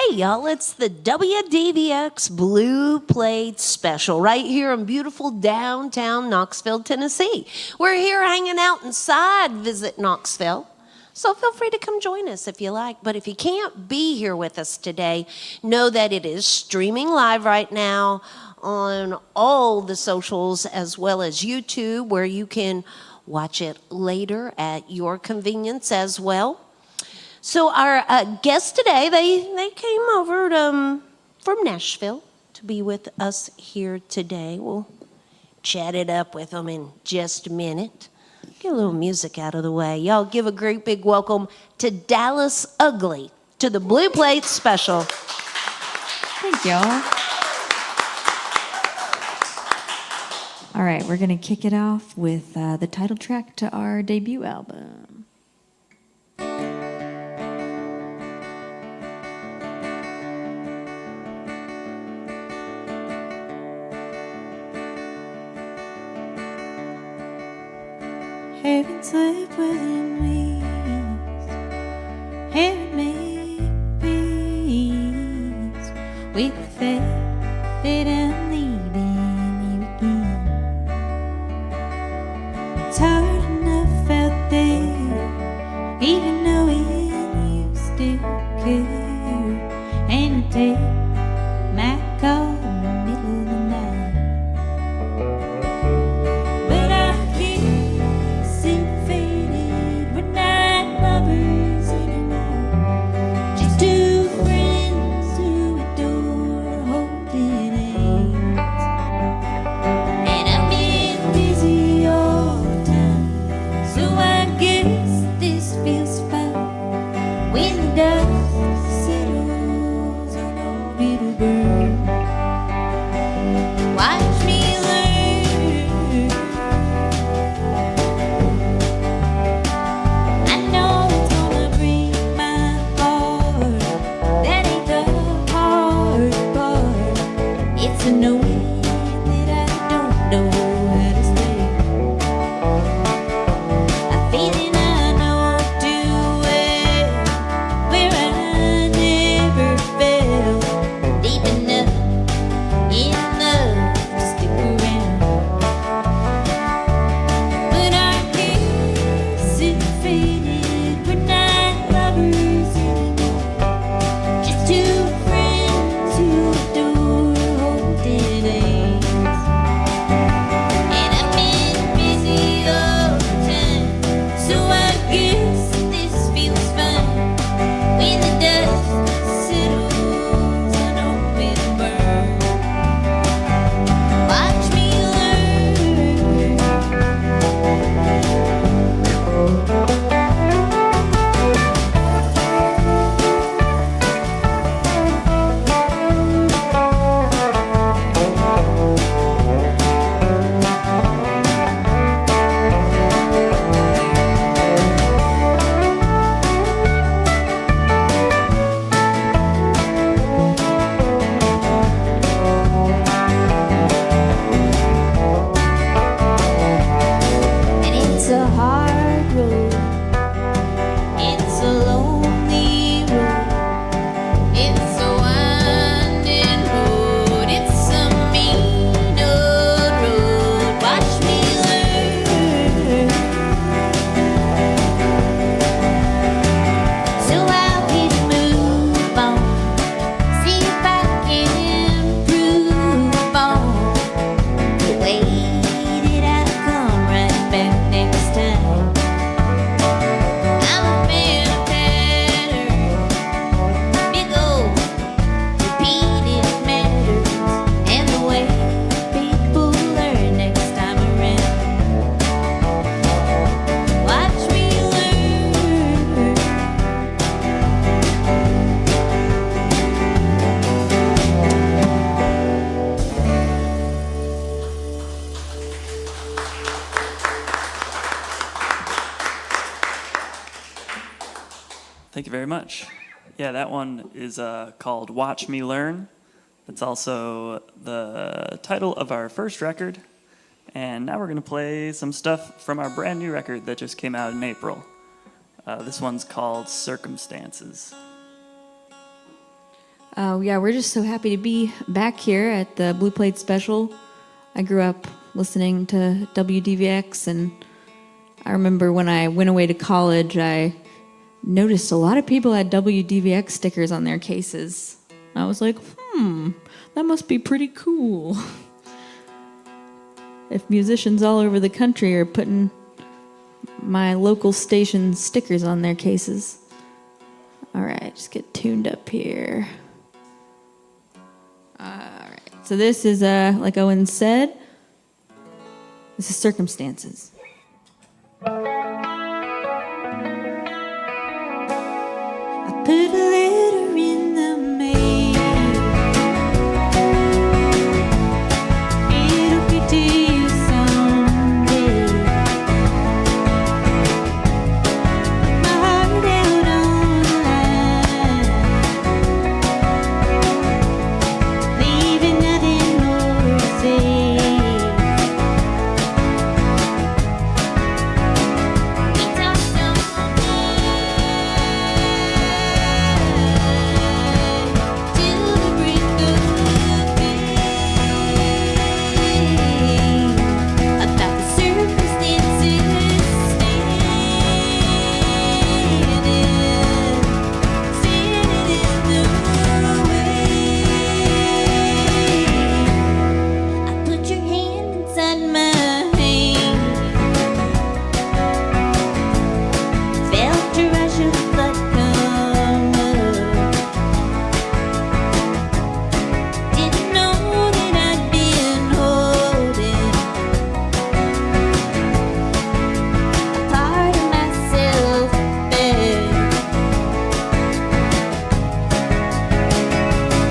Hey, y'all, it's the WDVX Blue Plate Special right here in beautiful downtown Knoxville, Tennessee. We're here hanging out inside Visit Knoxville. So feel free to come join us if you like. But if you can't be here with us today, know that it is streaming live right now on all the socials as well as YouTube, where you can watch it later at your convenience as well. So our guests today, they came over from Nashville to be with us here today. We'll chat it up with them in just a minute. Get a little music out of the way. Y'all give a great big welcome to Dallas Ugly to the Blue Plate Special. Thank y'all. All right, we're going to kick it off with the title track to our debut album. Heaven slept within weeks, heaven made peace with the fact that I'm leaving you again. It's hard enough out there, even knowing you still care, and you take my call in the middle of the night. But I can't see faded, we're not lovers anymore, just two friends who adore holding hands. And I've been busy all the time, so I guess this feels fine. When the dust settles on old Peter Burr, watch me learn. I know it's gonna break my heart. That ain't the hard part. It's the knowing that I don't know how to stay. A feeling I know too well, where I never felt deep enough in love to stick around. But I guess it faded, we're not lovers anymore, just two friends who adore holding hands. And I've been busy all the time, so I guess this feels fine. When the dust settles on open burn, watch me learn. And it's a hard road, it's a lonely road, it's a winding road, it's a mean old road. Watch me learn. So I'll keep move on, see if I can improve on the way that I come right back next time. I'm a man of pattern, big old repeated matters, and the way people learn next time around. Watch me learn. Thank you very much. Yeah, that one is called Watch Me Learn. It's also the title of our first record. And now we're going to play some stuff from our brand new record that just came out in April. This one's called Circumstances. Yeah, we're just so happy to be back here at the Blue Plate Special. I grew up listening to WDVX, and I remember when I went away to college, I noticed a lot of people had WDVX stickers on their cases. I was like, that must be pretty cool. If musicians all over the country are putting my local station stickers on their cases. All right, just get tuned up here. All right, so this is, like Owen said, this is Circumstances. I put a letter in the mail. It'll be to you someday. My heart out on the line, leaving nothing more to say. We talked all night till the break of day about the circumstances standing in the way. I put your hand inside my hand, felt your rush of blood come up. Didn't know that I'd been holding a part of myself back.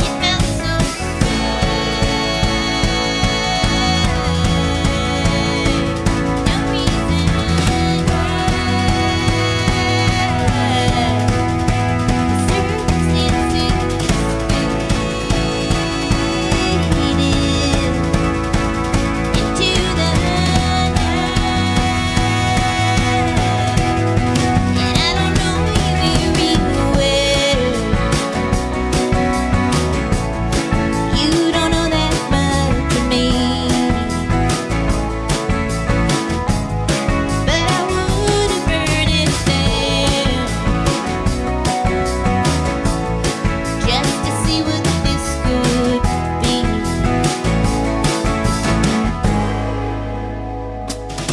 It felt so right, no reason why. The circumstances faded into the night, and I don't know you very well. You don't know that much of me, but I wouldn't burn it down just to see what this could be.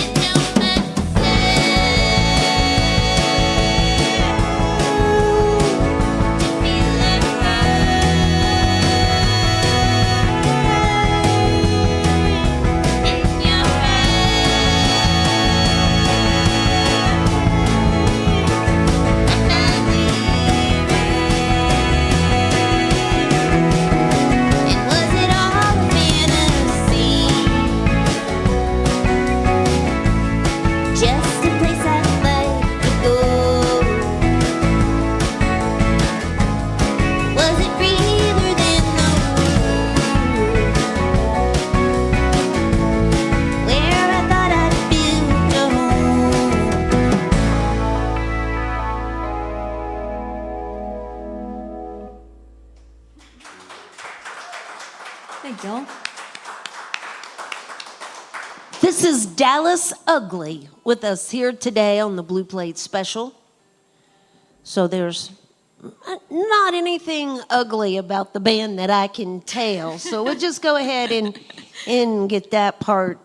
And now myself to feel alright in your and was it all a fantasy? Just a place I'd like to go. Was it realer than the world where I thought I'd built a home? Thank y'all. This is Dallas Ugly with us here today on the Blue Plate Special. So there's not anything ugly about the band that I can tell. So we'll just go ahead and get that part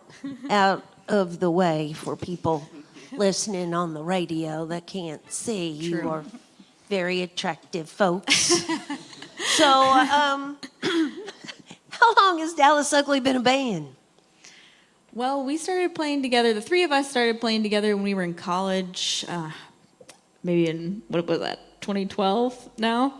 out of the way for people listening on the radio that can't see. You True. are very attractive folks. So how long has Dallas Ugly been a band? Well, we started playing together. The three of us started playing together when we were in college, maybe in, what was that, 2012 now,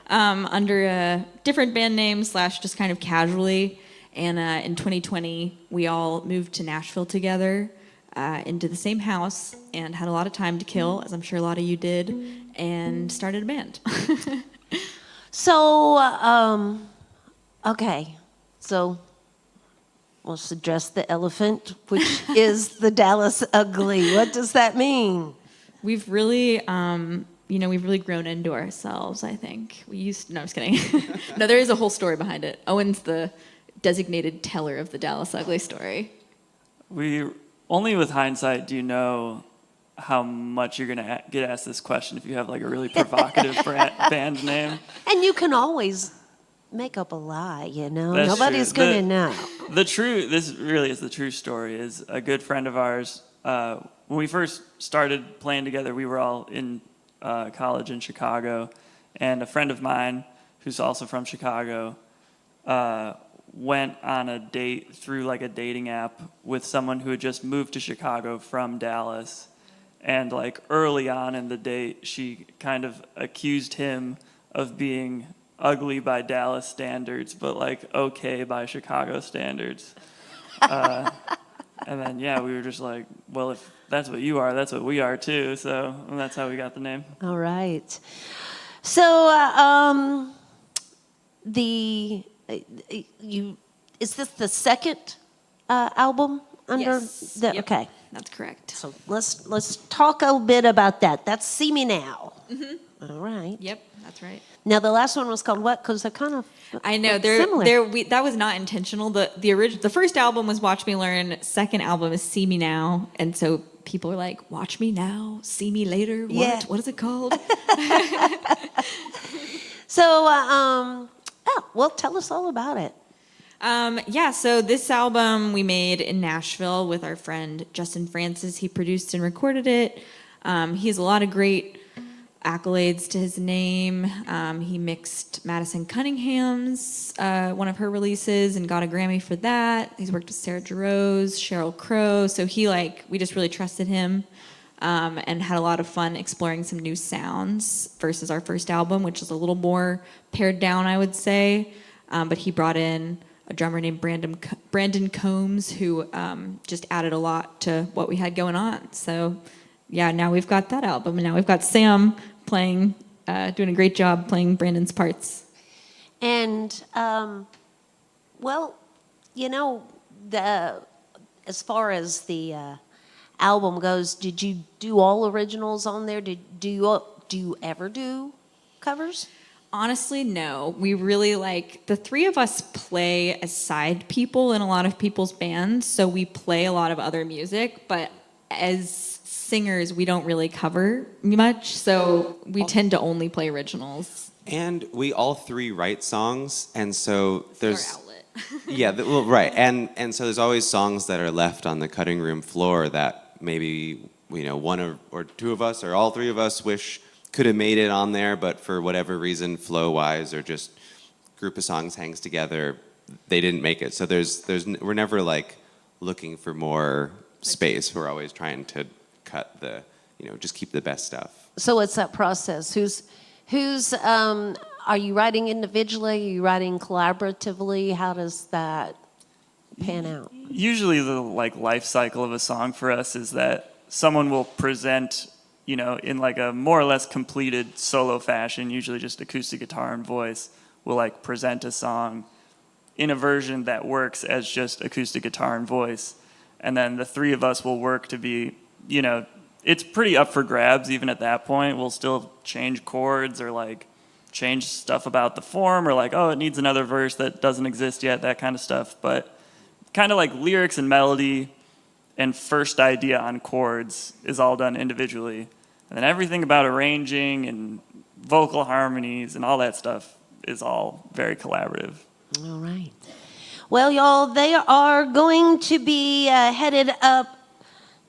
under different band names / just kind of casually. And in 2020, we all moved to Nashville together into the same house and had a lot of time to kill, as I'm sure a lot of you did, and started a band. So, okay. So, let's address the elephant, which is the Dallas Ugly. What does that mean? We've really we've really grown into ourselves, I think. No, I'm just kidding. No, there is a whole story behind it. Owen's the designated teller of the Dallas Ugly story. Only with hindsight do you know how much you're going to get asked this question if you have like a really provocative band name. And you can always make up a lie, That's Nobody's true. going to know. This really is the true story, is a good friend of ours. When we first started playing together, we were all in college in Chicago. And a friend of mine, who's also from Chicago, went on a date through like a dating app with someone who had just moved to Chicago from Dallas. And like early on in the date, she kind of accused him of being ugly by Dallas standards, but like okay by Chicago standards. And then, we were just like, well, if that's what you are, that's what we are too. So that's how we got the name. All right. So is this the second album under Yes. the? Yep. Okay. That's correct. So let's talk a bit about that. That's See Me Now. Mm-hmm. All right. Yep, that's right. Now the last one was called what? Because they're kind of I know similar. that was not intentional. The first album was Watch Me Learn. Second album is See Me Now, and so people are like, "Watch me now, see me later." What? Yeah. What is it called? So, well, tell us all about it. So this album we made in Nashville with our friend Justin Francis. He produced and recorded it. He has a lot of great accolades to his name. He mixed Madison Cunningham's, one of her releases, and got a Grammy for that. He's worked with Sarah Jarosz, Sheryl Crow. So we just really trusted him, and had a lot of fun exploring some new sounds versus our first album, which is a little more pared down, I would say. But he brought in a drummer named Brandon Combs, who just added a lot to what we had going on. So, now we've got that album, and now we've got Sam playing, doing a great job playing Brandon's parts. And as far as the album goes, did you do all originals on there? Do you ever do covers? Honestly, no. We really the three of us play as side people in a lot of people's bands, so we play a lot of other music, but as singers, we don't really cover much, so we tend to only play originals. And we all three write songs, and so there's... Our outlet. Right. And so there's always songs that are left on the cutting room floor that maybe, one or two of us or all three of us wish could have made it on there, but for whatever reason, flow-wise or just group of songs hangs together, they didn't make it. So we're never looking for more space. We're always trying to cut just keep the best stuff. So it's that process. Who's are you writing individually? Are you writing collaboratively? How does that pan out? Usually the life cycle of a song for us is that someone will present, in a more or less completed solo fashion, usually just acoustic guitar and voice, will present a song in a version that works as just acoustic guitar and voice. And then the three of us will work to be, it's pretty up for grabs even at that point. We'll still change chords or change stuff about the form or it needs another verse that doesn't exist yet, that kind of stuff. But kind of lyrics and melody and first idea on chords is all done individually. And then everything about arranging and vocal harmonies and all that stuff is all very collaborative. All right. Well, y'all, they are going to be headed up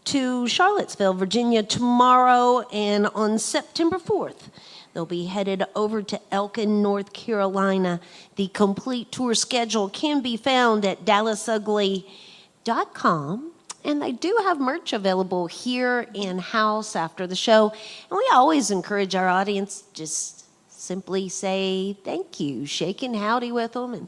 to Charlottesville, Virginia tomorrow, and on September 4th, they'll be headed over to Elkin, North Carolina. The complete tour schedule can be found at dallasugly.com. And they do have merch available here in-house after the show. And we always encourage our audience just simply say thank you, shaking howdy with them, and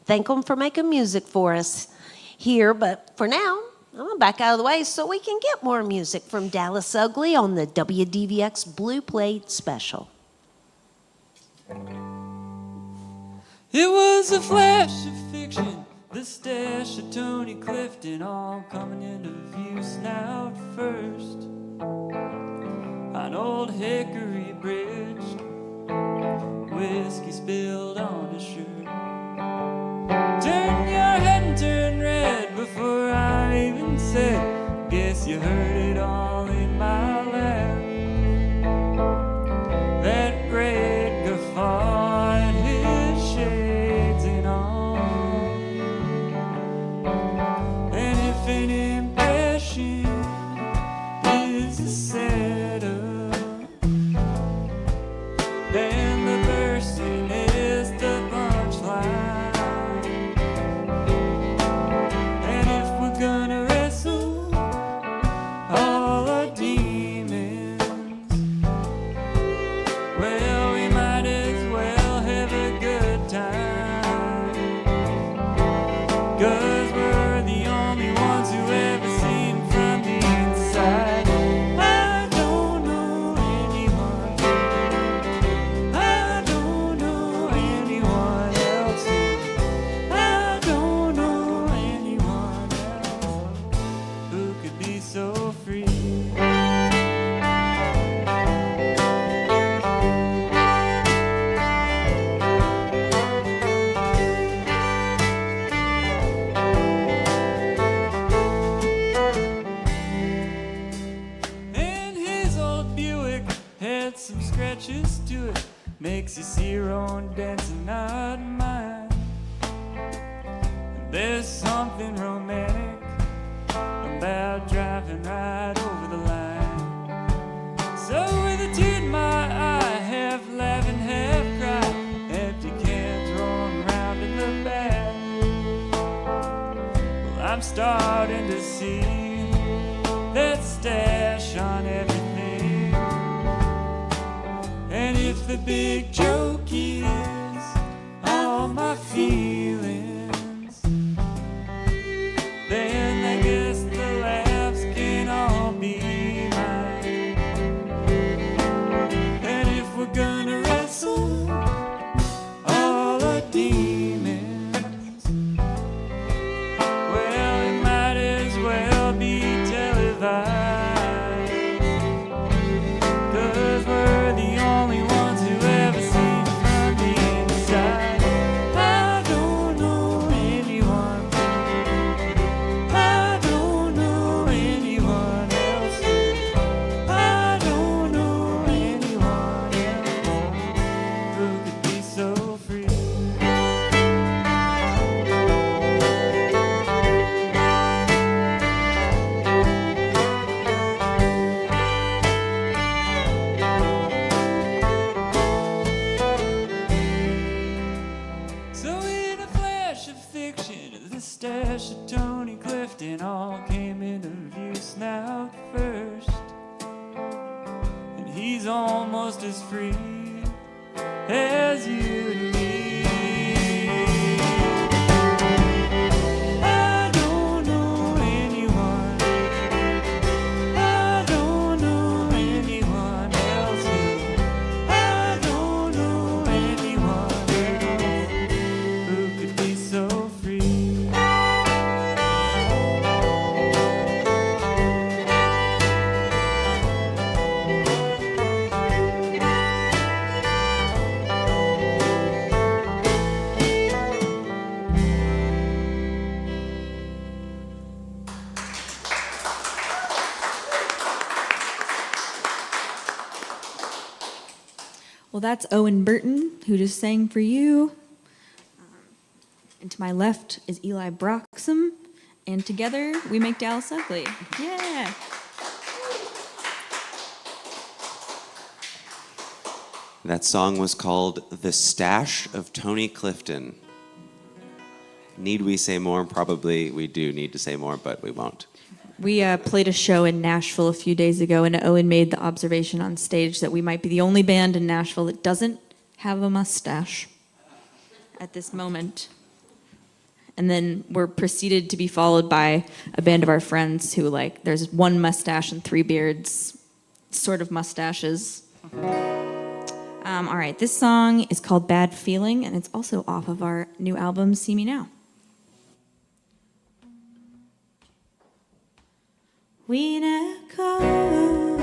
thank them for making music for us here. But for now, I'm going to back out of the way so we can get more music from Dallas Ugly on the WDVX Blue Plate Special. It was a flash of fiction, the stash of Tony Clifton, all coming into view snout first. I on Old Hickory Bridge. Whiskey spilled on his shirt. Turn your head and turn red before I even said, guess you heard it all in my laugh. That great guffaw and his shades and all. And if an impression is a setup, then the bursting is the punchline. And if we're gonna wrestle all our demons, well, we might as well have a good time. 'Cause we're the only ones who ever seen from the inside. I don't know anyone. I don't know anyone else. I don't know anyone else who could be so free. And his old Buick had some scratches to it. Makes you see your own dents and not mine. And there's something romantic about driving right over the line. So with a tear in my eye, half laughing, half cry, empty cans rolling around in the back. Well, I'm starting to see that stash on everything. And if the big joke is all my feelings, then I guess the laughs can all be mine. And if we're gonna wrestle all our demons, well, it might as well be televised. 'Cause we're the only ones who ever seen from the inside. I don't know anyone. I don't know anyone else. I don't know anyone else who could be so free. So in a flash of fiction, the stash of Tony Clifton all came into view snout first. And he's almost as free as you and me. I don't know anyone. I don't know anyone else. I don't know anyone else who could be so free. Well, that's Owen Burton, who just sang for you. And to my left is Eli Broxham. And together we make Dallas Ugly. Yeah. That song was called The Stash of Tony Clifton. Need we say more? Probably we do need to say more, but we won't. We played a show in Nashville a few days ago, and Owen made the observation on stage that we might be the only band in Nashville that doesn't have a mustache at this moment. And then we're proceeded to be followed by a band of our friends who, like, there's one mustache and three beards, sort of mustaches. All right, this song is called Bad Feeling, and it's also off of our new album, See Me Now. When I call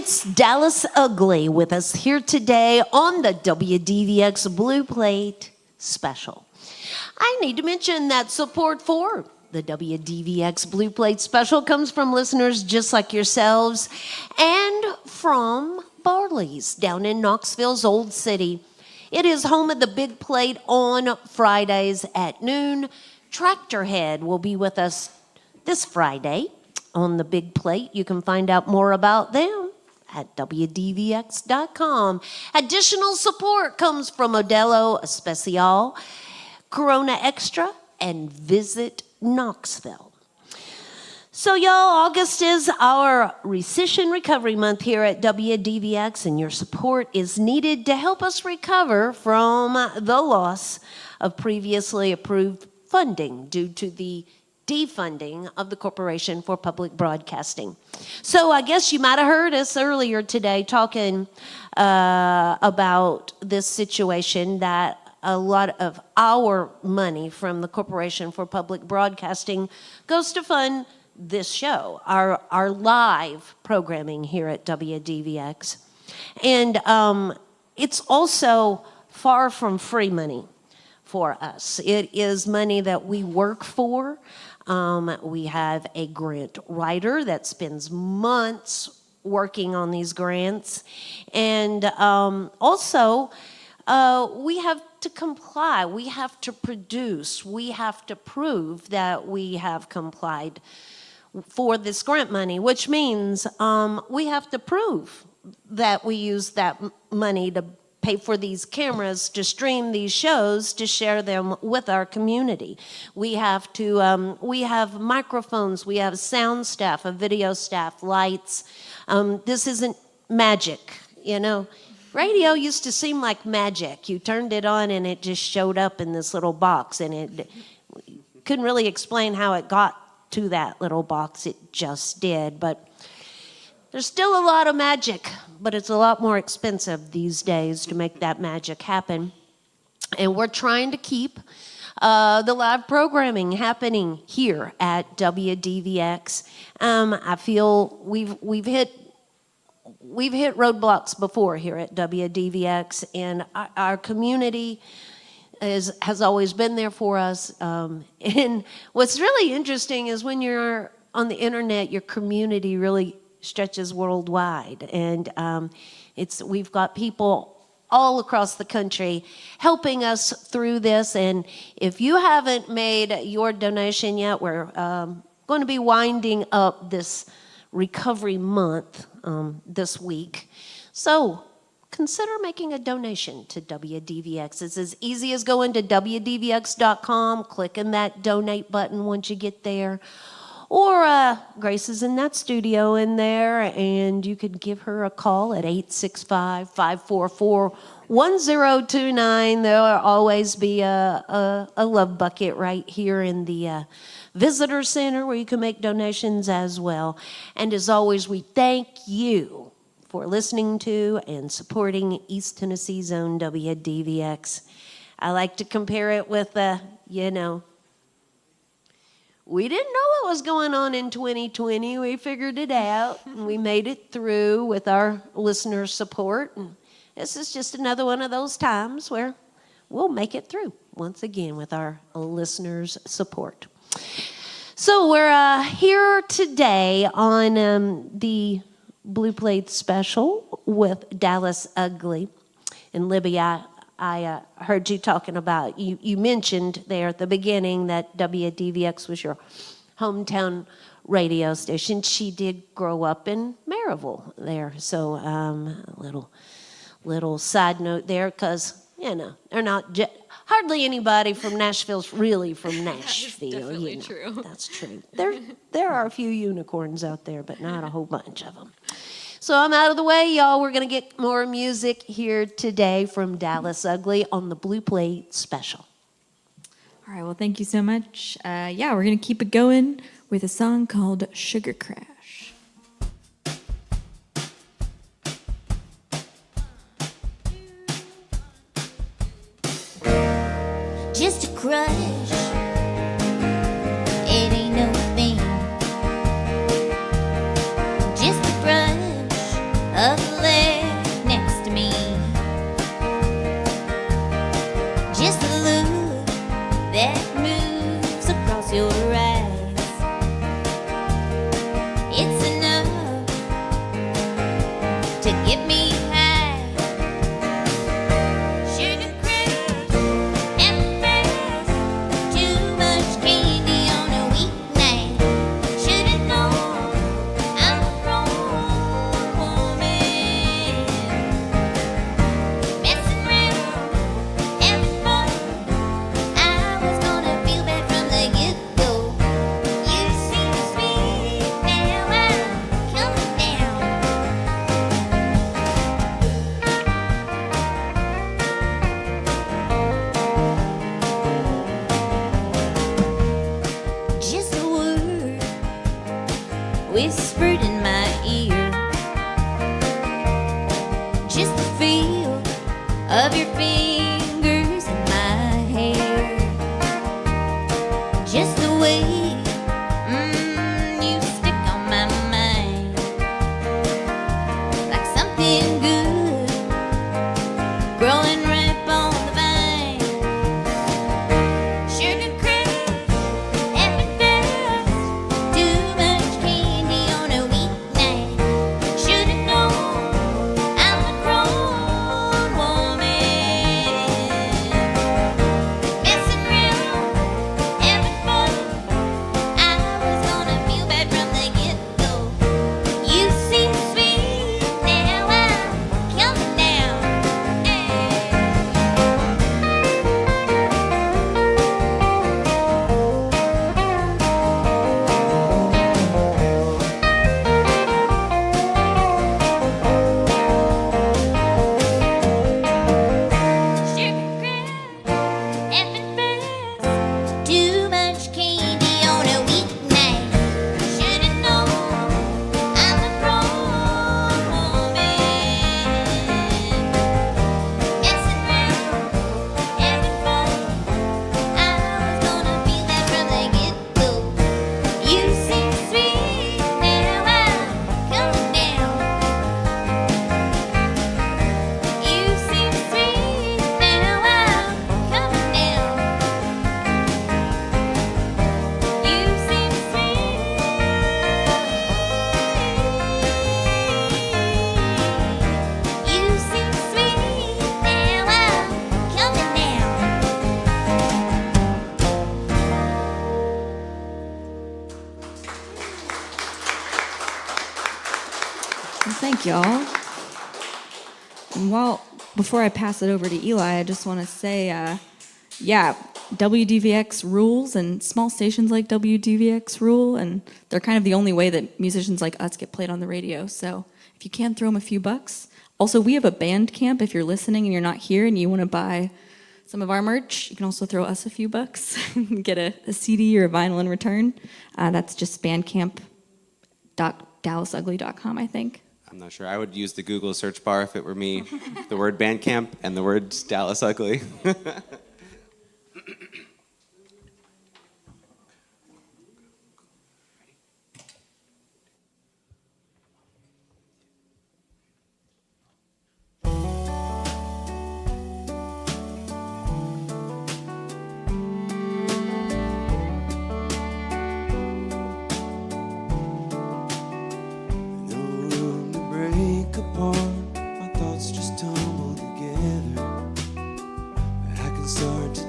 It's Dallas Ugly with us here today on the WDVX Blue Plate Special. I need to mention that support for the WDVX Blue Plate Special comes from listeners just like yourselves and from Barley's down in Knoxville's Old City. It is home of the Big Plate on Fridays at noon. Tractorhead will be with us this Friday on the Big Plate. You can find out more about them at WDVX.com. Additional support comes from Modelo Especial, Corona Extra, and Visit Knoxville. So, y'all, August is our recession recovery month here at WDVX, and your support is needed to help us recover from the loss of previously approved funding due to the defunding of the Corporation for Public Broadcasting. So I guess you might have heard us earlier today talking about this situation, that a lot of our money from the Corporation for Public Broadcasting goes to fund this show, our live programming here at WDVX. And it's also far from free money for us. It is money that we work for. We have a grant writer that spends months working on these grants. And also, we have to comply. We have to produce. We have to prove that we have complied for this grant money, which means we have to prove that we use that money to pay for these cameras, to stream these shows, to share them with our community. We have to, we have microphones, we have sound staff, a video staff, lights. This isn't magic, you know. Radio used to seem like magic. You turned it on and it just showed up in this little box, and it couldn't really explain how it got to that little box. It just did. But there's still a lot of magic, but it's a lot more expensive these days to make that magic happen. And we're trying to keep the live programming happening here at WDVX. I feel we've hit roadblocks before here at WDVX, and our community has always been there for us. And what's really interesting is when you're on the internet, your community really stretches worldwide, and we've got people all across the country helping us through this. And if you haven't made your donation yet, we're going to be winding up this recovery month this week. So consider making a donation to WDVX. It's as easy as going to WDVX.com, clicking that donate button once you get there. Or Grace is in that studio in there, and you could give her a call at 865-544-1029. There'll always be a love bucket right here in the visitor center where you can make donations as well. And as always, we thank you for listening to and supporting East Tennessee's own WDVX. I like to compare it with, we didn't know what was going on in 2020. We figured it out, and we made it through with our listener support. And this is just another one of those times where we'll make it through once again with our listeners' support. So we're here today on the Blue Plate Special with Dallas Ugly. And Libby, I heard you talking about, you mentioned there at the beginning that WDVX was your hometown radio station. She did grow up in Maryville there. So a little side note there, because, they're not hardly anybody from Nashville's really from Nashville. That's definitely true. That's true. There are a few unicorns out there, but not a whole bunch of them. So I'm out of the way, y'all. We're going to get more music here today from Dallas Ugly on the Blue Plate Special. All right, well, thank you so much. We're going to keep it going with a song called Sugar Crash. Just a crush, it ain't no thing. Just a brush Thank y'all. And before I pass it over to Eli, I just want to say, WDVX rules, and small stations like WDVX rule, and they're kind of the only way that musicians like us get played on the radio. So if you can, throw them a few bucks. Also, we have a band camp. If you're listening and you're not here and you want to buy some of our merch, you can also throw us a few bucks and get a CD or a vinyl in return. That's just bandcamp.dallasugly.com, I think. I'm not sure. I would use the Google search bar if it were me. The word Bandcamp and the word Dallas Ugly.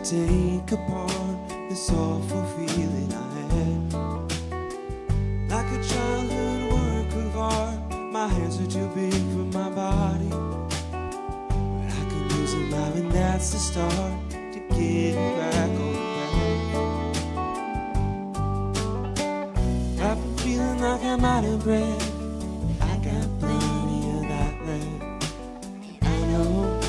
Take apart this awful feeling I had. Like a childhood work of art, my hands are too big for my body, but I can use them now, and that's the start to getting back on the path. I've been feeling like I'm out of breath. I got plenty of that left. I know,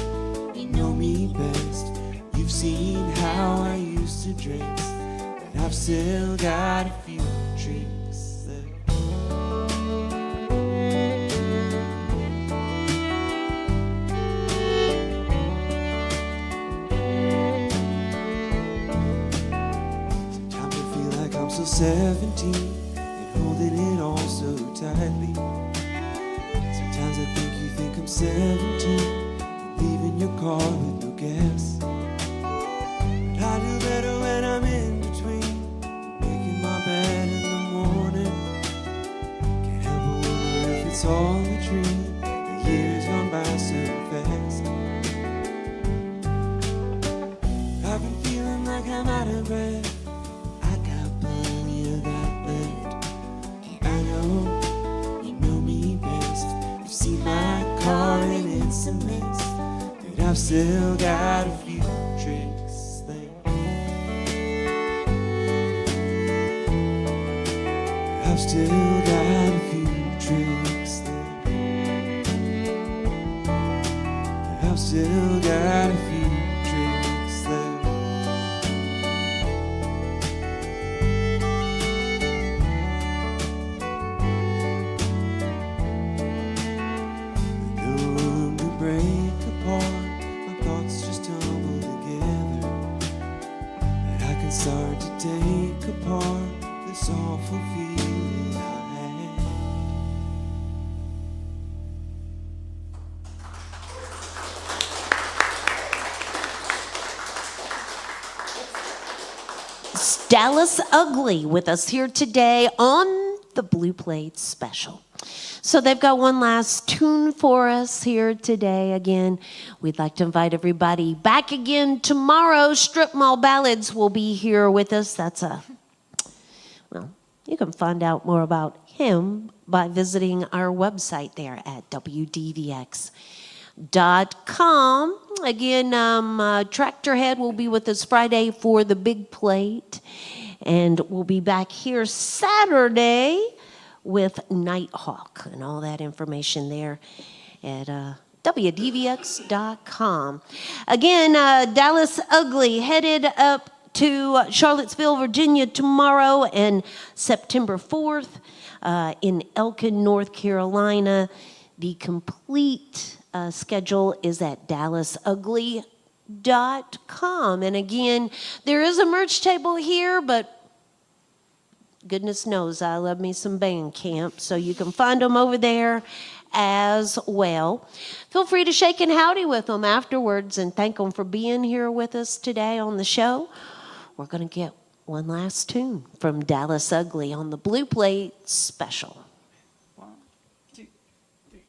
you know me best. You've seen how I used to dress, but I've still got a few drinks left. Sometimes I feel like I'm still 17 and holding it all so tightly. Sometimes I think you think I'm 17 and leaving your car with no gas. I do better when I'm in between, making my bed in the morning. Can't help but wonder if it's all a dream. The years gone by so fast. I've been feeling like I'm out of breath. I got plenty of that left. I know, you know me best. You've seen my car and it's a mess, but I've still got a few drinks. I've still got a few drinks left. I've still got a few drinks left. No room to break apart. My thoughts just tumble together, but I can start to take apart this awful feeling I had. It's Dallas Ugly with us here today on the Blue Plate Special. So they've got one last tune for us here today. Again, we'd like to invite everybody back again tomorrow. Strip Mall Ballads will be here with us. Well, you can find out more about him by visiting our website there at WDVX.com. Again, Tractorhead will be with us Friday for the Big Plate. And we'll be back here Saturday with Nighthawk and all that information there at WDVX.com. Again, Dallas Ugly headed up to Charlottesville, Virginia tomorrow, and September 4th in Elkin, North Carolina. The complete schedule is at DallasUgly.com. And again, there is a merch table here, but goodness knows I love me some Bandcamp, so you can find them over there as well. Feel free to shake and howdy with them afterwards and thank them for being here with us today on the show. We're going to get one last tune from Dallas Ugly on the Blue Plate Special. 1, 2, 3.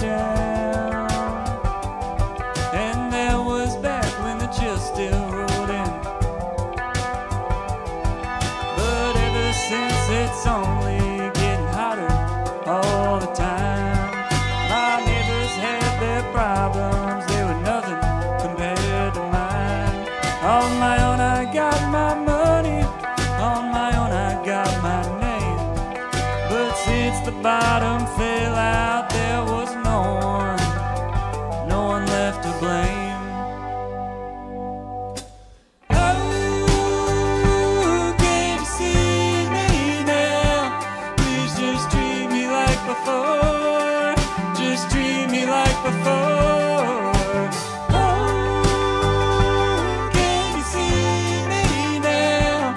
down. And that was back when the chill still rolled in. But ever since it's only getting hotter all the time. My neighbors had their problems, they were nothing compared to mine. On my own I got my money, on my own I got my name. But since the bottom fell out, there was no one left to blame. Oh, can't you see me now? Please just treat me like before. Just treat me like before. Oh, can you see me now?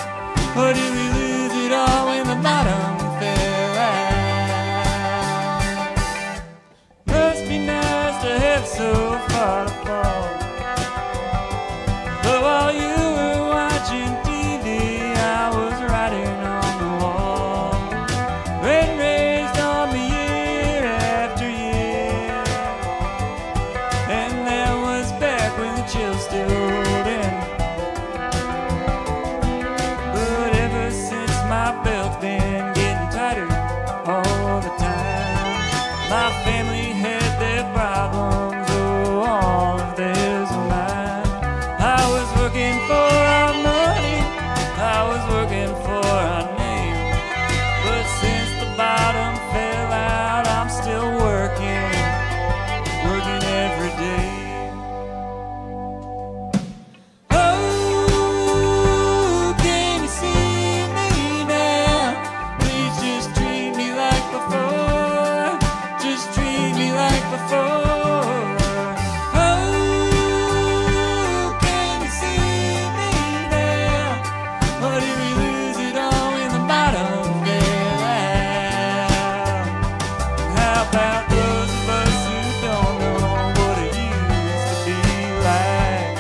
Or did we lose it all when the bottom fell out? Must be nice to have so far to fall. But while you were watching TV, I was writing on the wall. Rain raised on me year after year. And that was back when the chill still rolled in. But ever since my belt's been getting tighter all the time. My family had their problems, oh, all of theirs and mine. I was working for our money, I was working for our name. But since the bottom fell out, I'm still working every day. Oh, can you see me now? Please just treat me like before. Just treat me like before. Oh, can you see me now? Or did we lose it all when the bottom fell out? How about those of us who don't know what it used to be like?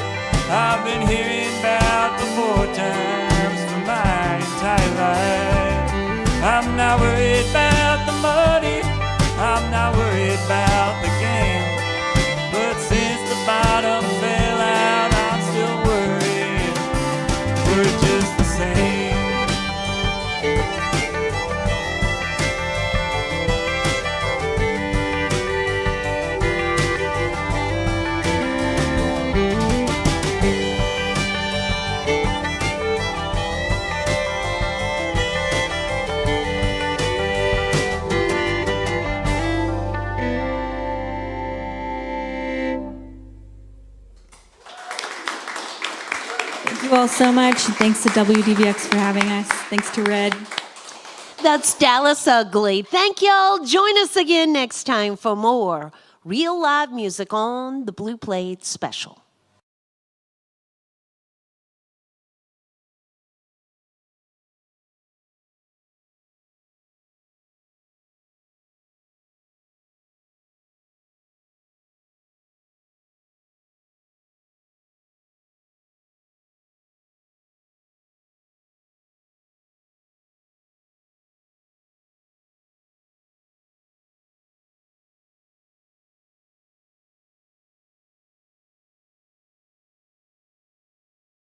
I've been hearing about the 4 times for my entire life. I'm not worried about the money, I'm not worried about the game. But since the bottom fell out, I'm still worried. We're just the same. Thank you all so much. And thanks to WDVX for having us. Thanks to Red. That's Dallas Ugly. Thank y'all. Join us again next time for more real live music on the Blue Plate Special.